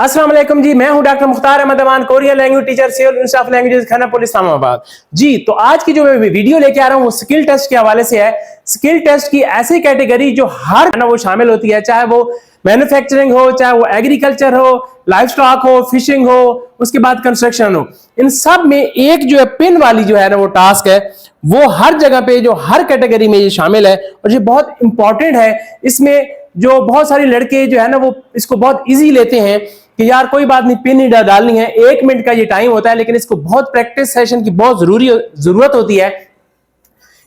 अस्सलाम वालेकुम जी, मैं हूं doctor Mukhtar Ahmed Aman, Korean language teacher, civil institute of languages, Khanapur, Islamabad. जी, तो आज की जो मैं वीडियो लेके आ रहा हूं वो स्किल टेस्ट के हवाले से है। स्किल टेस्ट की ऐसी कैटेगरी जो हर ना वो शामिल होती है, चाहे वो मैन्युफैक्चरिंग हो, चाहे वो एग्रीकल्चर हो, लाइफ स्टॉक हो, फिशिंग हो, उसके बाद कंस्ट्रक्शन हो। इन सब में एक जो है पिन वाली जो है ना वो टास्क है, वो हर जगह पे जो हर कैटेगरी में ये शामिल है और ये बहुत इंपॉर्टेंट है। इसमें जो बहुत सारे लड़के जो है ना वो इसको बहुत इजी लेते हैं कि यार कोई बात नहीं, पिन ही डालनी है, 1 मिनट का ये टाइम होता है, लेकिन इसको बहुत प्रैक्टिस सेशन की बहुत जरूरत होती है।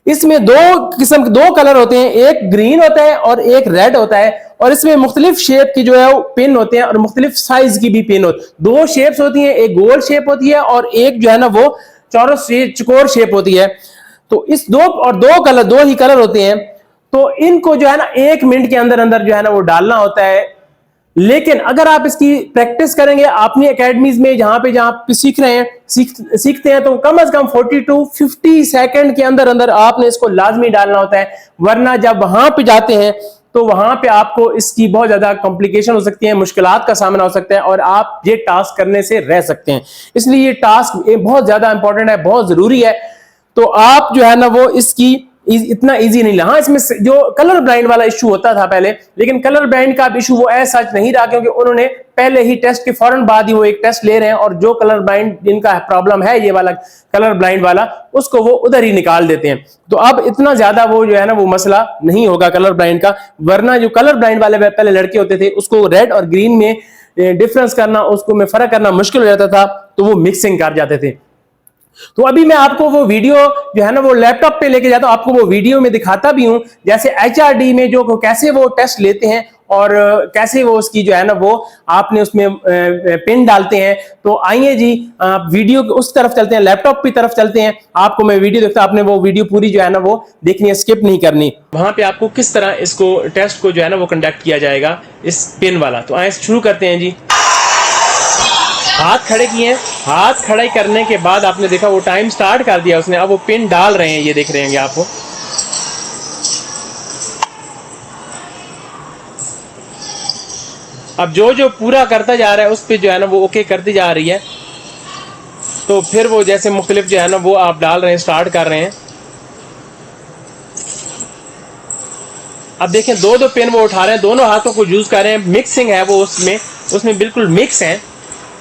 इसमें दो कलर होते हैं, एक ग्रीन होता है और एक रेड होता है, और इसमें मुख्तलिफ शेप की जो है वो पिन होते हैं और मुख्तलिफ साइज की भी पिन होती है। दो शेप्स होती हैं, एक गोल शेप होती है और एक जो है ना वो चौरस चकोर शेप होती है। तो इस दो ही कलर होते हैं, तो इनको जो है ना 1 मिनट के अंदर अंदर जो है ना वो डालना होता है। लेकिन अगर आप इसकी प्रैक्टिस करेंगे अपनी एकेडमीज में, जहां पे सीख रहे हैं, सीखते हैं, तो कम से कम 40 to 50 सेकंड के अंदर अंदर आपने इसको लाजमी डालना होता है। वरना जब वहां पे जाते हैं तो वहां पे आपको इसकी बहुत ज्यादा कॉम्प्लिकेशन हो सकती है, मुश्किलात का सामना हो सकता है और आप ये टास्क करने से रह सकते हैं। इसलिए ये टास्क बहुत ज्यादा इंपॉर्टेंट है, बहुत जरूरी है। तो आप जो है ना वो इसकी इतना इजी नहीं लगा। हाँ, इसमें जो कलर ब्लाइंड वाला इशू होता था पहले, लेकिन कलर ब्लाइंड का इशू वो ऐसा सच नहीं रहा, क्योंकि उन्होंने पहले ही टेस्ट के फौरन बाद ही वो एक टेस्ट ले रहे हैं और जो कलर ब्लाइंड जिनका प्रॉब्लम है, ये वाला कलर ब्लाइंड वाला, उसको वो उधर ही निकाल देते हैं। तो अब इतना ज्यादा वो जो है ना वो मसला नहीं होगा कलर ब्लाइंड का। वरना जो कलर ब्लाइंड वाले पहले लड़के होते थे, उसको रेड और ग्रीन में डिफरेंस करना, उसको में फर्क करना मुश्किल हो जाता था, तो वो मिक्सिंग कर जाते थे। तो अभी मैं आपको वो वीडियो जो है ना वो लैपटॉप पे लेके जाता हूं, आपको वो वीडियो में दिखाता भी हूं, जैसे HRD में जो कैसे वो टेस्ट लेते हैं और कैसे वो उसकी जो है ना वो आपने उसमें पिन डालते हैं। तो आइए जी, वीडियो उस तरफ चलते हैं, लैपटॉप की तरफ चलते हैं। आपको मैं वीडियो देखता, आपने वो वीडियो पूरी जो है ना वो देखनी है, स्किप नहीं करनी। वहां पे आपको किस तरह इसको टेस्ट को जो है ना वो कंडक्ट किया जाएगा, इस पिन वाला। तो आइए शुरू करते हैं जी। हाथ खड़े किए हैं, हाथ खड़े करने के बाद आपने देखा वो टाइम स्टार्ट कर दिया उसने। अब वो पिन डाल रहे हैं, ये देख रहे हैं आपको। अब जो पूरा करता जा रहा है उस पे जो है ना वो ओके करती जा रही है। तो फिर वो जैसे मुख्तलिफ जो है ना वो आप डाल रहे हैं, स्टार्ट कर रहे हैं। अब देखें दो पिन वो उठा रहे हैं, दोनों हाथों को यूज कर रहे हैं। मिक्सिंग है वो उसमें बिल्कुल मिक्स है।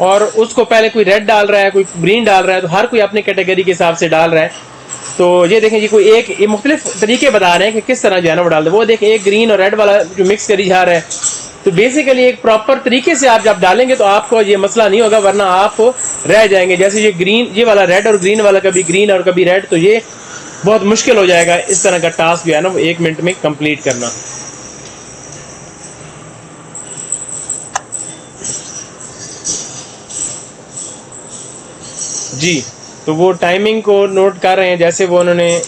और उसको पहले कोई रेड डाल रहा है, कोई ग्रीन डाल रहा है, तो हर कोई अपने कैटेगरी के हिसाब से डाल रहा है। तो ये देखें जी, कोई एक ये मुख्तलिफ तरीके बता रहे हैं कि किस तरह जो है ना वो डाल दे। वो देखें एक ग्रीन और रेड वाला जो मिक्स करी जा रहा है। तो बेसिकली एक प्रॉपर तरीके से आप जब डालेंगे तो आपको ये मसला नहीं होगा, वरना आप रह जाएंगे। जैसे ये वाला रेड और ग्रीन वाला, कभी ग्रीन और कभी रेड, तो ये बहुत मुश्किल हो जाएगा इस तरह का टास्क जो है ना वो 1 मिनट में कंप्लीट करना। जी, तो वो टाइमिंग को नोट कर रहे हैं, जैसे वो उन्होंने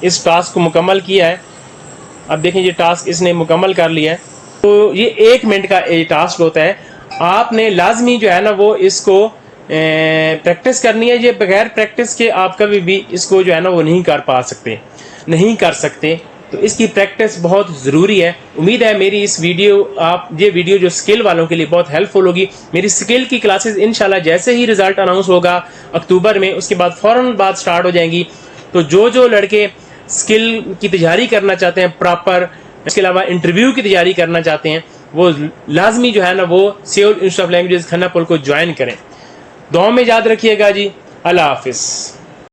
इस टास्क को मुकम्मल किया है। अब देखें ये टास्क इसने मुकम्मल कर लिया है। तो ये 1 मिनट का ये टास्क होता है। आपने लाजमी जो है ना वो इसको प्रैक्टिस करनी है। ये बगैर प्रैक्टिस के आप कभी भी इसको जो है ना वो नहीं कर सकते। तो इसकी प्रैक्टिस बहुत ज़रूरी है। उम्मीद है मेरी ये वीडियो जो स्किल वालों के लिए बहुत हेल्पफुल होगी। मेरी स्किल की क्लासेस इंशाल्लाह जैसे ही रिजल्ट अनाउंस होगा अक्टूबर में, उसके बाद फ़ौरन बाद स्टार्ट हो जाएंगी। तो जो लड़के स्किल की तैयारी करना चाहते हैं प्रॉपर, इसके अलावा इंटरव्यू की तैयारी करना चाहते हैं, वो लाजमी जो है ना वो civil institute of languages Khanapur को ज्वाइन करें। दुआ में याद रखिएगा जी। अल्लाह हाफिज़।